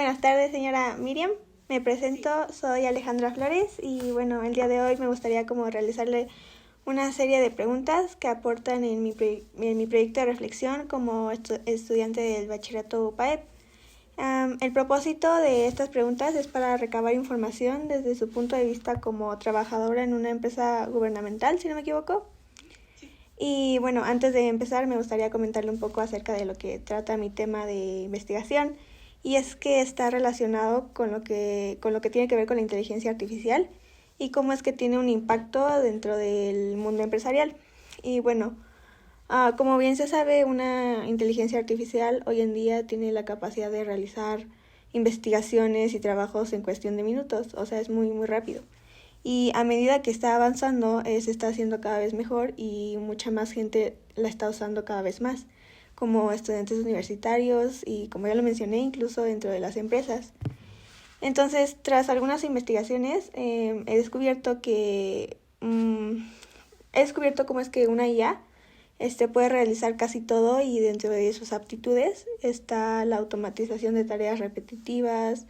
Buenas tardes, señora Miriam. Me presento, soy Alejandra Flores y bueno, el día de hoy me gustaría como realizarle una serie de preguntas que aportan en mi proyecto de reflexión como estudiante del bachillerato UPAEP. El propósito de estas preguntas es para recabar información desde su punto de vista como trabajadora en una empresa gubernamental, si no me equivoco. Y bueno, antes de empezar me gustaría comentarle un poco acerca de lo que trata mi tema de investigación, y es que está relacionado con lo que tiene que ver con la inteligencia artificial y cómo es que tiene un impacto dentro del mundo empresarial. Y bueno, como bien se sabe, una inteligencia artificial hoy en día tiene la capacidad de realizar investigaciones y trabajos en cuestión de minutos, o sea, es muy, muy rápido. Y a medida que está avanzando, se está haciendo cada vez mejor y mucha más gente la está usando cada vez más, como estudiantes universitarios y, como ya lo mencioné, incluso dentro de las empresas. Entonces, tras algunas investigaciones, he descubierto cómo es que una IA puede realizar casi todo, y dentro de sus aptitudes está la automatización de tareas repetitivas,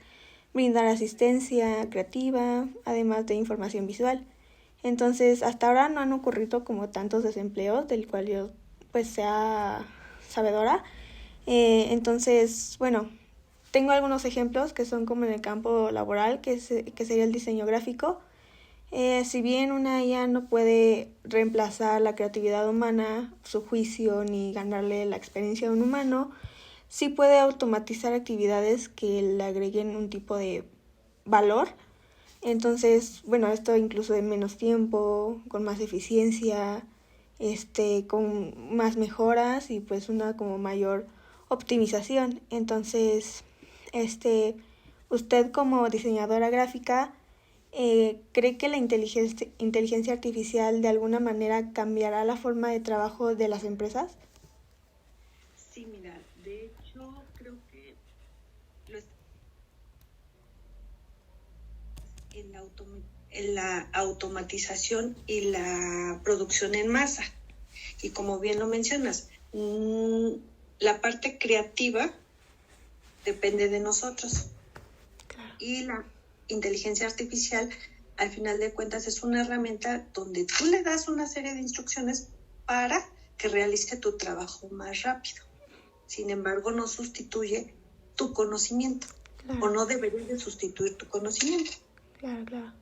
brindar asistencia creativa, además de información visual. Entonces, hasta ahora no han ocurrido como tantos desempleos del cual yo pues sea sabedora. Entonces, bueno, tengo algunos ejemplos que son como en el campo laboral, que sería el diseño gráfico. Si bien una IA no puede reemplazar la creatividad humana, su juicio, ni ganarle la experiencia a un humano, sí puede automatizar actividades que le agreguen un tipo de valor. Entonces, bueno, esto incluso en menos tiempo, con más eficiencia, con más mejoras y pues una como mayor optimización. Entonces, usted como diseñadora gráfica, ¿cree que la inteligencia artificial de alguna manera cambiará la forma de trabajo de las empresas? Sí, mira, de hecho creo que en la automatización y la producción en masa. Y como bien lo mencionas, la parte creativa depende de nosotros. Claro. Y la inteligencia artificial, al final de cuentas, es una herramienta donde tú le das una serie de instrucciones para que realice tu trabajo más rápido. Sin embargo, no sustituye tu conocimiento. Claro. O no debería de sustituir tu conocimiento. Claro.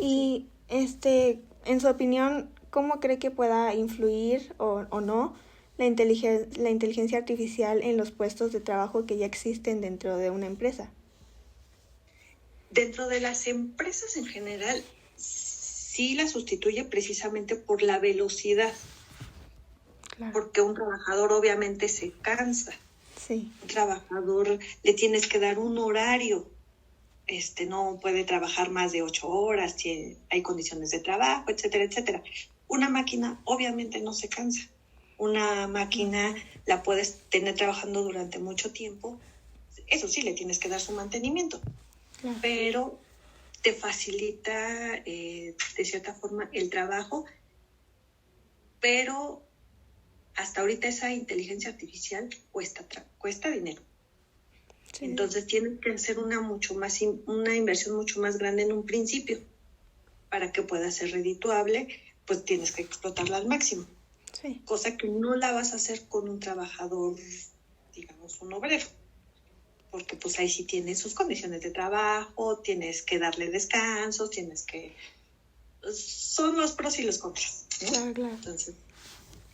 Y en su opinión, ¿cómo cree que pueda influir o no la inteligencia artificial en los puestos de trabajo que ya existen dentro de una empresa? Dentro de las empresas en general, sí la sustituye precisamente por la velocidad. Claro. Porque un trabajador obviamente se cansa. Sí. Un trabajador le tienes que dar un horario. No puede trabajar más de 8 horas, hay condiciones de trabajo, etcétera, etcétera. Una máquina obviamente no se cansa. Una máquina la puedes tener trabajando durante mucho tiempo. Eso sí, le tienes que dar su mantenimiento. Claro. Pero te facilita de cierta forma el trabajo. Pero hasta ahorita esa inteligencia artificial cuesta dinero. Sí. Entonces tienes que hacer una inversión mucho más grande en un principio. Para que pueda ser redituable, pues tienes que explotarla al máximo. Sí. Cosa que no la vas a hacer con un trabajador, digamos, un obrero. Porque pues ahí sí tiene sus condiciones de trabajo, tienes que darle descansos, son los pros y los contras, ¿no? Claro. Entonces.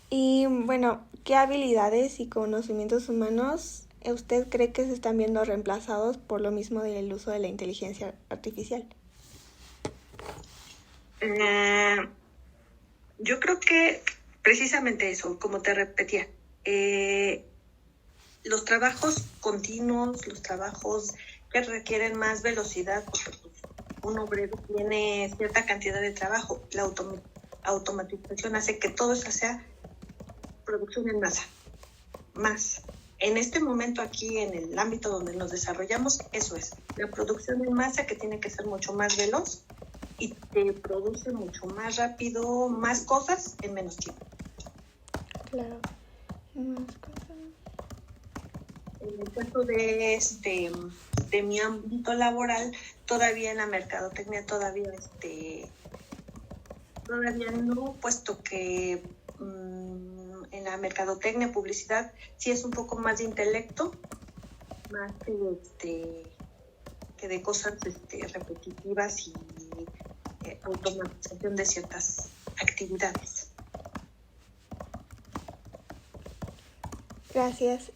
Y bueno, ¿qué habilidades y conocimientos humanos usted cree que se están viendo reemplazados por lo mismo del uso de la inteligencia artificial? Yo creo que precisamente eso, como te repetía, los trabajos continuos, los trabajos que requieren más velocidad, porque pues, un obrero tiene cierta cantidad de trabajo. La automatización hace que todo eso sea producción en masa, más. En este momento aquí, en el ámbito donde nos desarrollamos, eso es, la producción en masa, que tiene que ser mucho más veloz y te produce mucho más rápido, más cosas en menos tiempo. Claro, más cosas. En el caso de de mi ámbito laboral, todavía en la mercadotecnia, todavía no, puesto que en la mercadotecnia, publicidad, sí es un poco más de intelecto, más que de cosas repetitivas y automatización de ciertas actividades. Gracias.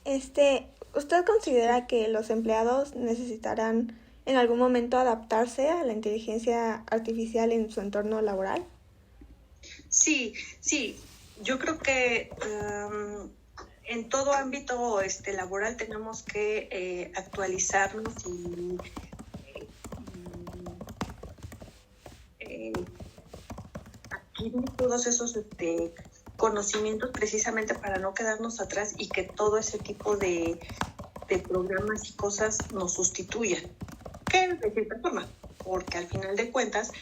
¿Usted considera que los empleados necesitarán en algún momento adaptarse a la inteligencia artificial en su entorno laboral? Sí. Yo creo que en todo ámbito laboral tenemos que actualizarnos y adquirir todos esos conocimientos precisamente para no quedarnos atrás y que todo ese tipo de programas y cosas nos sustituyan. Que de cierta forma, porque al final de cuentas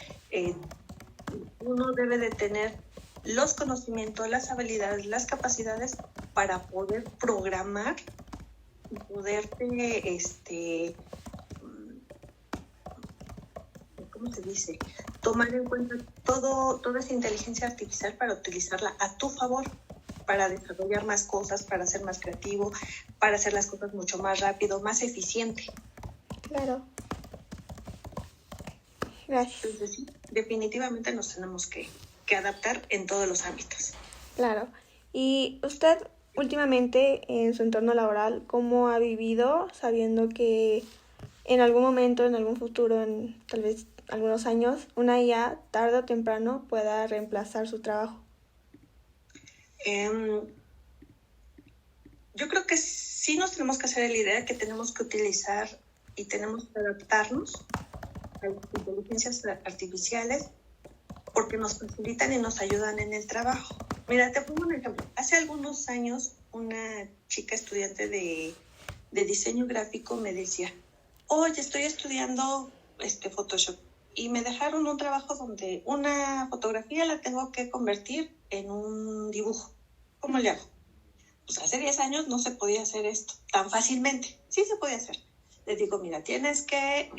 uno debe de tener los conocimientos, las habilidades, las capacidades para poder programar y poderte, ¿cómo se dice? Tomar en cuenta toda esa inteligencia artificial para utilizarla a tu favor, para desarrollar más cosas, para ser más creativo, para hacer las cosas mucho más rápido, más eficiente. Claro. Gracias. Entonces sí, definitivamente nos tenemos que adaptar en todos los ámbitos. Claro. ¿Y usted últimamente en su entorno laboral cómo ha vivido sabiendo que en algún momento, en algún futuro, en tal vez algunos años, una IA tarde o temprano pueda reemplazar su trabajo? Yo creo que sí nos tenemos que hacer la idea que tenemos que utilizar y tenemos que adaptarnos a las inteligencias artificiales porque nos facilitan y nos ayudan en el trabajo. Mira, te pongo un ejemplo. Hace algunos años una chica estudiante de diseño gráfico me decía, oye, estoy estudiando Photoshop y me dejaron un trabajo donde una fotografía la tengo que convertir en un dibujo. ¿Cómo le hago? Pues hace 10 años no se podía hacer esto tan fácilmente. Sí se podía hacer. Les digo, mira, tienes que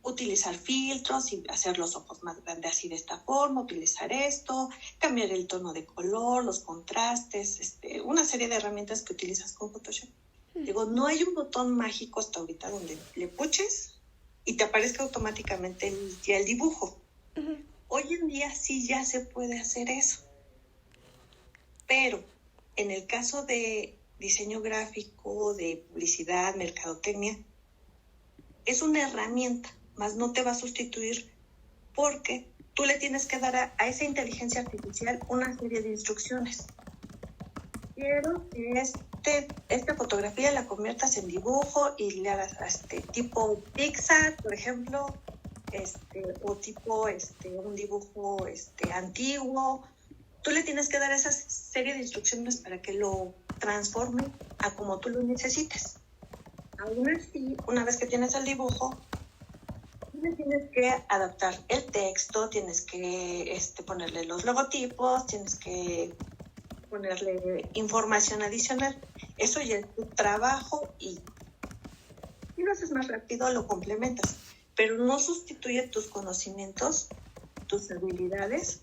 utilizar filtros y hacer los ojos más grandes así de esta forma, utilizar esto, cambiar el tono de color, los contrastes, una serie de herramientas que utilizas con Photoshop. Digo, no hay un botón mágico hasta ahorita donde le puches y te aparezca automáticamente el dibujo. Uh-huh. Hoy en día sí ya se puede hacer eso. Pero en el caso de diseño gráfico, de publicidad, mercadotecnia, es una herramienta, más no te va a sustituir porque tú le tienes que dar a esa inteligencia artificial una serie de instrucciones. Quiero que esta fotografía la conviertas en dibujo y le hagas tipo Pixar, por ejemplo, o tipo un dibujo antiguo. Tú le tienes que dar esa serie de instrucciones para que lo transforme a como tú lo necesites. Aún así, una vez que tienes el dibujo, tienes que adaptar el texto, tienes que ponerle los logotipos, tienes que ponerle información adicional. Eso ya es tu trabajo y si lo haces más rápido, lo complementas. Pero no sustituye tus conocimientos, tus habilidades,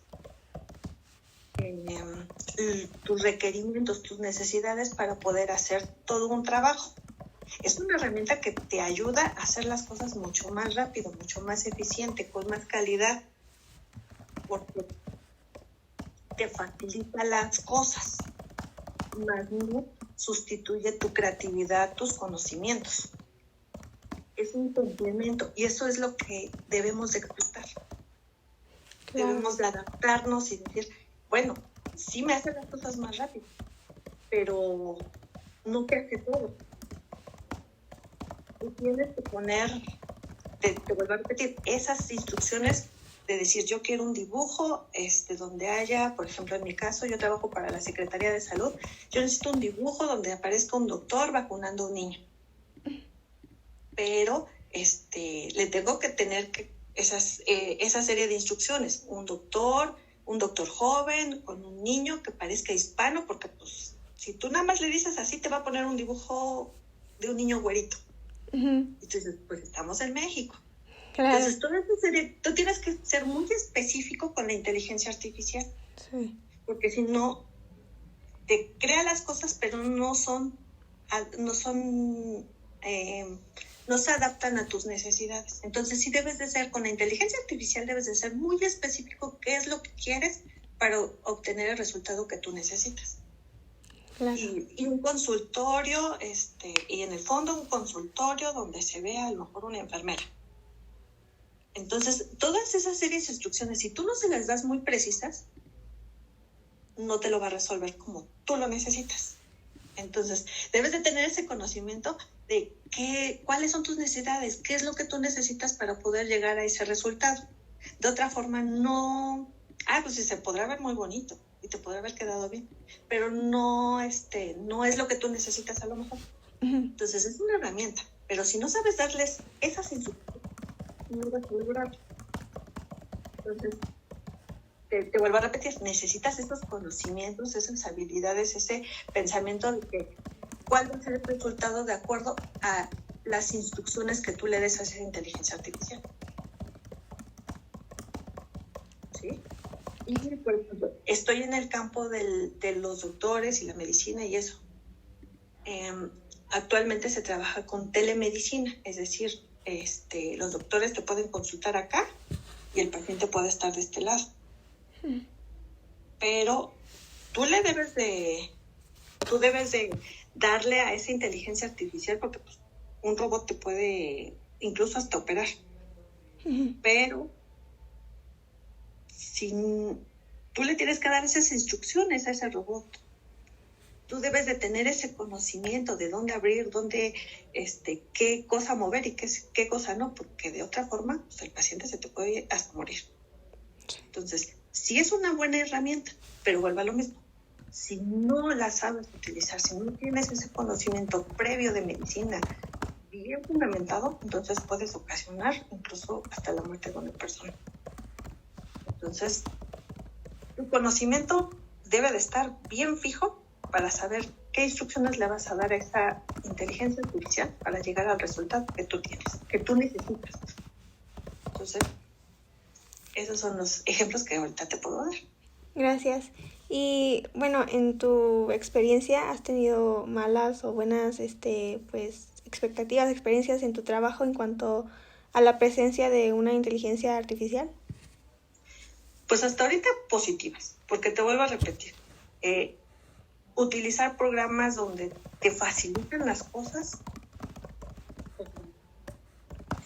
tus requerimientos, tus necesidades para poder hacer todo un trabajo. Es una herramienta que te ayuda a hacer las cosas mucho más rápido, mucho más eficiente, con más calidad, porque te facilita las cosas, más no sustituye tu creatividad, tus conocimientos. Es un complemento y eso es lo que debemos de buscar. Claro. Debemos de adaptarnos y decir, bueno, sí me hace las cosas más rápido, pero no que hace todo. Tú tienes que poner, te vuelvo a repetir, esas instrucciones de decir, yo quiero un dibujo donde haya, por ejemplo, en mi caso, yo trabajo para la Secretaría de Salud, yo necesito un dibujo donde aparezca un doctor vacunando a un niño. Pero le tengo que tener esa serie de instrucciones, un doctor joven con un niño que parezca hispano, porque pues si tú nada más le dices así, te va a poner un dibujo de un niño güerito. Uh-huh. Y tú dices, pues estamos en México. Claro. Entonces, tú tienes que ser muy específico con la inteligencia artificial. Sí. Porque si no, te crea las cosas, pero no se adaptan a tus necesidades. Entonces, sí debes de ser, con la inteligencia artificial debes de ser muy específico qué es lo que quieres para obtener el resultado que tú necesitas. Claro. Y un consultorio, y en el fondo un consultorio donde se vea a lo mejor una enfermera. Entonces, todas esas series de instrucciones, si tú no se las das muy precisas, no te lo va a resolver como tú lo necesitas. Entonces, debes de tener ese conocimiento de cuáles son tus necesidades, qué es lo que tú necesitas para poder llegar a ese resultado. De otra forma, no... pues sí, se podrá ver muy bonito y te podrá haber quedado bien, pero no es lo que tú necesitas a lo mejor. Uh-huh. Entonces, es una herramienta, pero si no sabes darles esas instrucciones, no vas a lograrlo. Entonces, te vuelvo a repetir, necesitas esos conocimientos, esas habilidades, ese pensamiento de que cuál va a ser el resultado de acuerdo a las instrucciones que tú le des a esa inteligencia artificial. ¿Sí? Y, por ejemplo, estoy en el campo de los doctores y la medicina y eso. Actualmente se trabaja con telemedicina, es decir, los doctores te pueden consultar acá y el paciente puede estar de este lado. Pero tú debes de darle a esa inteligencia artificial, porque pues, un robot te puede incluso hasta operar. Uh-huh. Pero tú le tienes que dar esas instrucciones a ese robot. Tú debes de tener ese conocimiento de dónde abrir, qué cosa mover y qué cosa no, porque de otra forma pues, el paciente se te puede hasta morir. Entonces, sí es una buena herramienta, pero vuelve a lo mismo. Si no la sabes utilizar, si no tienes ese conocimiento previo de medicina bien fundamentado, entonces puedes ocasionar incluso hasta la muerte de una persona. Entonces, tu conocimiento debe de estar bien fijo para saber qué instrucciones le vas a dar a esa inteligencia artificial para llegar al resultado que tú tienes, que tú necesitas. Entonces, esos son los ejemplos que ahorita te puedo dar. Gracias. Y bueno, en tu experiencia, ¿has tenido malas o buenas experiencias en tu trabajo en cuanto a la presencia de una inteligencia artificial? Pues hasta ahorita positivas, porque te vuelvo a repetir. Utilizar programas donde te facilitan las cosas.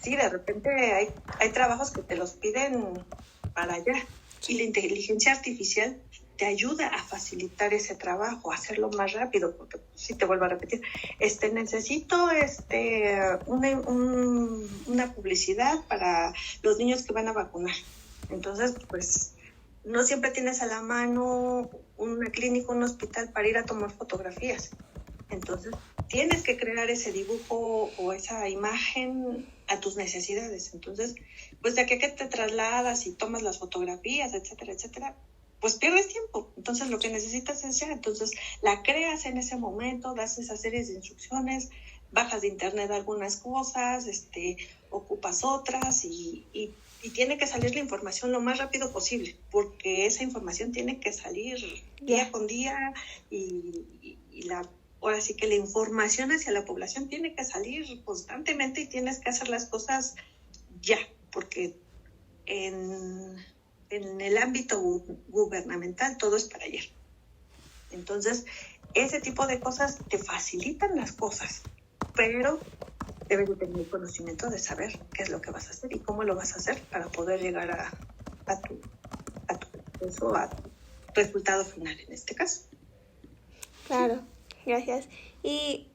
Sí, de repente hay trabajos que te los piden para allá y la inteligencia artificial te ayuda a facilitar ese trabajo, a hacerlo más rápido, porque sí, te vuelvo a repetir, necesito una publicidad para los niños que van a vacunar. Entonces, pues no siempre tienes a la mano una clínica, un hospital para ir a tomar fotografías. Entonces, tienes que crear ese dibujo o esa imagen a tus necesidades. Entonces, pues de aquí a que te trasladas y tomas las fotografías, etcétera, etcétera, pues pierdes tiempo. Entonces, lo que necesitas es ya. Entonces, la creas en ese momento, das esas series de instrucciones, bajas de internet algunas cosas, ocupas otras y tiene que salir la información lo más rápido posible, porque esa información tiene que salir día con día ahora sí que la información hacia la población tiene que salir constantemente y tienes que hacer las cosas ya, porque en el ámbito gubernamental todo es para ayer. Entonces, ese tipo de cosas te facilitan las cosas, pero debes de tener conocimiento de saber qué es lo que vas a hacer y cómo lo vas a hacer para poder llegar a tu resultado final en este caso. Claro, gracias. ¿Y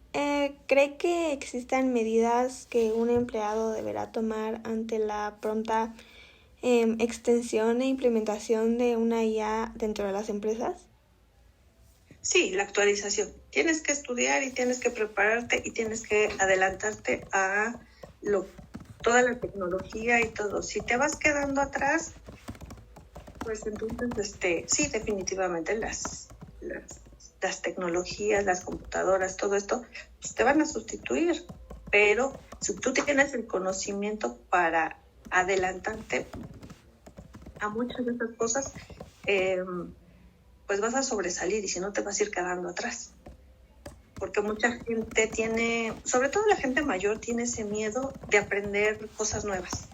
cree que existan medidas que un empleado deberá tomar ante la pronta extensión e implementación de una IA dentro de las empresas? Sí, la actualización. Tienes que estudiar y tienes que prepararte y tienes que adelantarte a toda la tecnología y todo. Si te vas quedando atrás, pues entonces, sí, definitivamente las tecnologías, las computadoras, todo esto, pues te van a sustituir. Pero Si tú tienes el conocimiento para adelantarte a muchas de esas cosas, pues vas a sobresalir, y si no te vas a ir quedando atrás. Porque mucha gente tiene, sobre todo la gente mayor, tiene ese miedo de aprender cosas nuevas.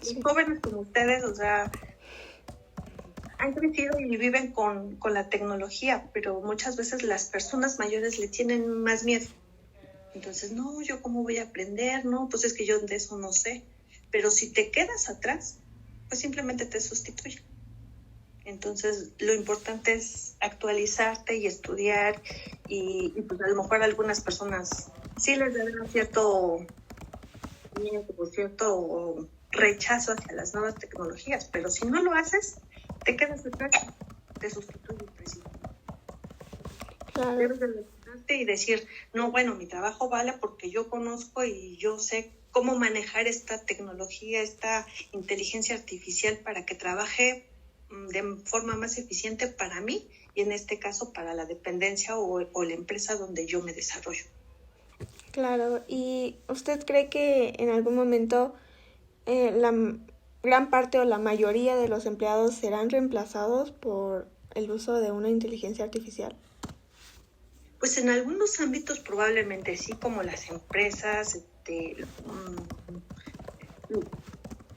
Sí. Los jóvenes como ustedes, o sea, han crecido y viven con la tecnología, pero muchas veces las personas mayores le tienen más miedo. Entonces, no, ¿yo cómo voy a aprender? No, pues es que yo de eso no sé. Pero si te quedas atrás, pues simplemente te sustituyen. Entonces, lo importante es actualizarte y estudiar, y pues a lo mejor a algunas personas sí les dará cierto miedo o cierto rechazo hacia las nuevas tecnologías, pero si no lo haces, te quedas detrás, te sustituye el presidente. Claro. Debes de levantarte y decir, no, bueno, mi trabajo vale porque yo conozco y yo sé cómo manejar esta tecnología, esta inteligencia artificial para que trabaje de forma más eficiente para mí, y en este caso para la dependencia o la empresa donde yo me desarrollo. Claro, ¿y usted cree que en algún momento la gran parte o la mayoría de los empleados serán reemplazados por el uso de una inteligencia artificial? Pues en algunos ámbitos probablemente sí, como las empresas,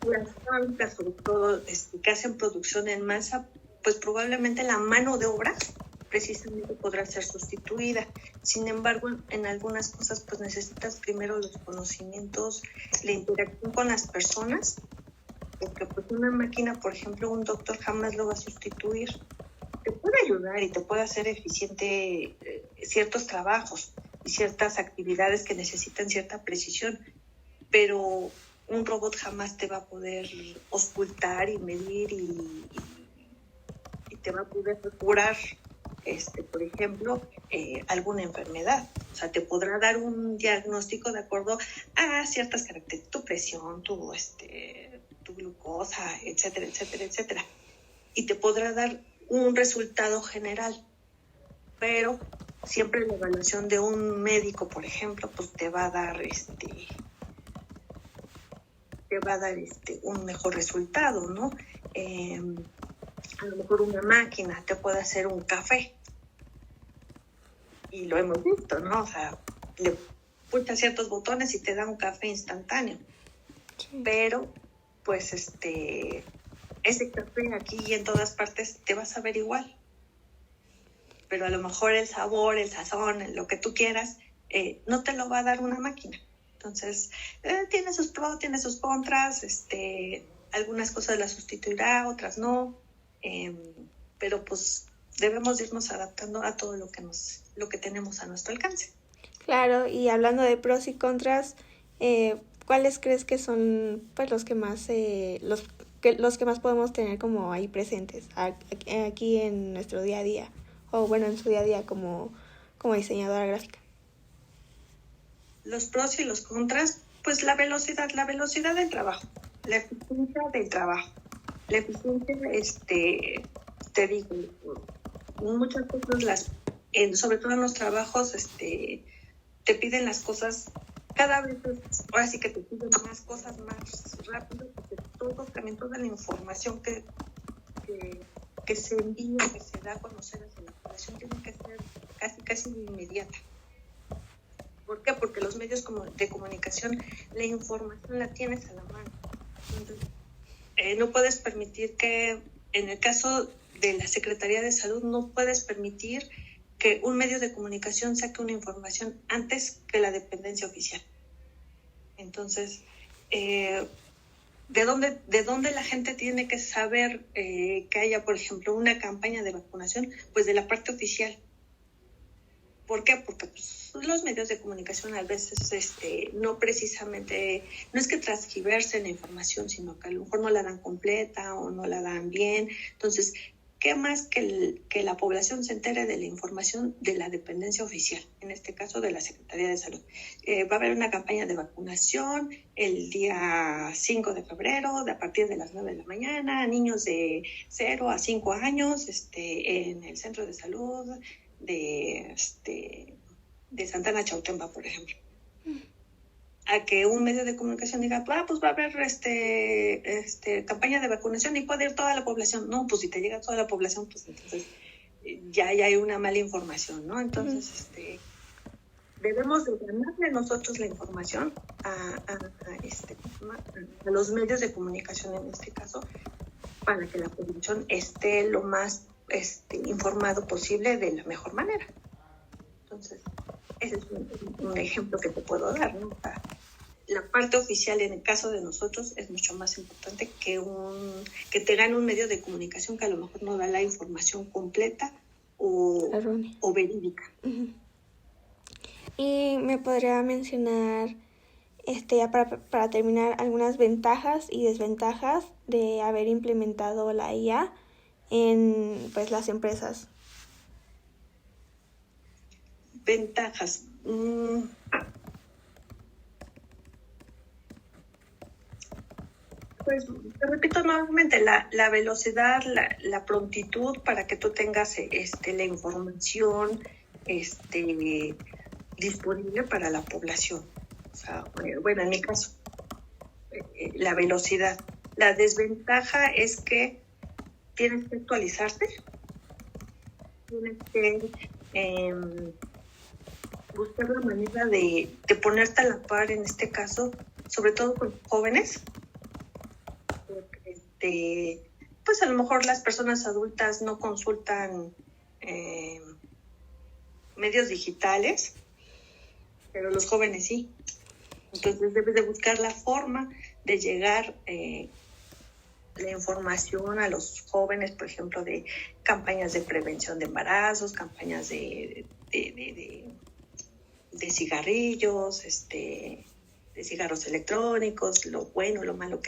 las fábricas, sobre todo que hacen producción en masa, pues probablemente la mano de obra precisamente podrá ser sustituida. Sin embargo, en algunas cosas pues necesitas primero los conocimientos, la interacción con las personas, porque pues una máquina, por ejemplo, un doctor jamás lo va a sustituir. Te puede ayudar y te puede hacer eficiente ciertos trabajos y ciertas actividades que necesitan cierta precisión, pero un robot jamás te va a poder auscultar y medir y te va a poder curar, por ejemplo, alguna enfermedad. O sea, te podrá dar un diagnóstico de acuerdo a ciertas características, tu presión, tu glucosa, etcétera, etcétera, etcétera. Y te podrá dar un resultado general, pero siempre la evaluación de un médico, por ejemplo, pues te va a dar un mejor resultado, ¿no? A lo mejor una máquina te puede hacer un café, y lo hemos visto, ¿no? O sea, le pulsas ciertos botones y te da un café instantáneo. Sí. Pero, pues, ese café aquí y en todas partes te va a saber igual. Pero a lo mejor el sabor, el sazón, lo que tú quieras, no te lo va a dar una máquina. Entonces, tiene sus pros, tiene sus contras, algunas cosas las sustituirá, otras no, pero pues debemos irnos adaptando a todo lo que tenemos a nuestro alcance. Claro, y hablando de pros y contras, ¿cuáles crees que son pues los que más podemos tener como ahí presentes aquí en nuestro día a día, o bueno, en su día a día como diseñadora gráfica? Los pros y los contras, pues la velocidad del trabajo, la eficiencia del trabajo, la eficiencia, te digo, muchas cosas sobre todo en los trabajos, te piden las cosas cada vez, ahora sí que te piden más cosas más rápido, porque también toda la información que se envía, que se da a conocer hacia la población, tiene que ser casi inmediata. ¿Por qué? Porque los medios de comunicación, la información la tienes a la mano. Entonces, no puedes permitir que, en el caso de la Secretaría de Salud, no puedes permitir que un medio de comunicación saque una información antes que la dependencia oficial. Entonces, ¿de dónde la gente tiene que saber que haya, por ejemplo, una campaña de vacunación? Pues de la parte oficial. ¿Por qué? Porque pues, los medios de comunicación a veces no precisamente, no es que transgiversen la información, sino que a lo mejor no la dan completa o no la dan bien. Entonces, ¿qué más que la población se entere de la información de la dependencia oficial? En este caso, de la Secretaría de Salud. Va a haber una campaña de vacunación el día 5 de febrero, a partir de las 9 de la mañana, niños de 0 a 5 años, en el centro de salud de Santana Chautempa, por ejemplo. a que un medio de comunicación diga, pues va a haber campaña de vacunación y puede ir toda la población. No, pues si te llega toda la población, pues entonces ya hay una mala información, ¿no? Entonces, debemos de ganarle nosotros la información a los medios de comunicación en este caso, para que la población esté lo más informado posible de la mejor manera. Entonces, ese es un ejemplo que te puedo dar, ¿no? La parte oficial en el caso de nosotros es mucho más importante que te gane un medio de comunicación que a lo mejor no da la información completa o verídica. Uh-huh. Y me podría mencionar, ya para terminar, algunas ventajas y desventajas de haber implementado la IA en pues las empresas. Ventajas. Pues te repito nuevamente, la velocidad, la prontitud para que tú tengas la información disponible para la población. O sea, bueno, en mi caso, la velocidad. La desventaja es que tienes que actualizarte, tienes que buscar la manera de ponerte a la par en este caso, sobre todo con jóvenes, porque pues a lo mejor las personas adultas no consultan medios digitales, pero los jóvenes sí. Entonces debes de buscar la forma de llegar la información a los jóvenes, por ejemplo, de campañas de prevención de embarazos, campañas de cigarrillos, de cigarros electrónicos, lo bueno, lo malo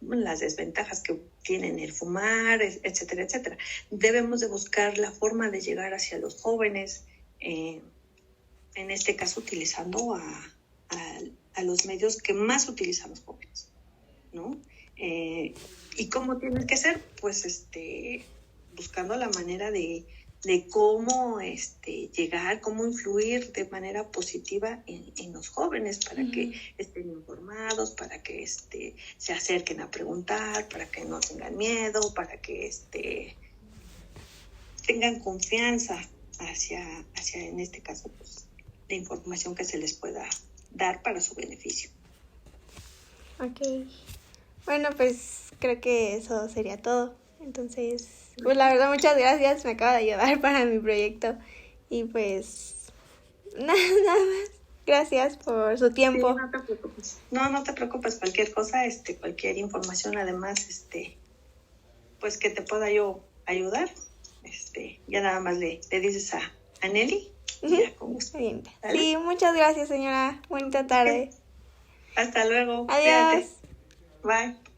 las desventajas que tienen el fumar, etcétera, etcétera. Debemos de buscar la forma de llegar hacia los jóvenes, en este caso utilizando a los medios que más utilizan los jóvenes, ¿no? ¿Y cómo tiene que ser? Pues buscando la manera de cómo llegar, cómo influir de manera positiva en los jóvenes para que estén informados, para que se acerquen a preguntar, para que no tengan miedo, para que tengan confianza hacia en este caso, pues, la información que se les pueda dar para su beneficio. Ok. Bueno, pues creo que eso sería todo. Entonces, pues la verdad, muchas gracias. Me acaba de ayudar para mi proyecto. Y pues, nada más. Gracias por su tiempo. Sí, no te preocupes. No te preocupes. Cualquier cosa, cualquier información, además, pues que te pueda yo ayudar, ya nada más le dices a Nelly. Ya, con gusto. Bien. Sí, muchas gracias, señora. Bonita tarde. Hasta luego. Adiós. Cuídate. Bye.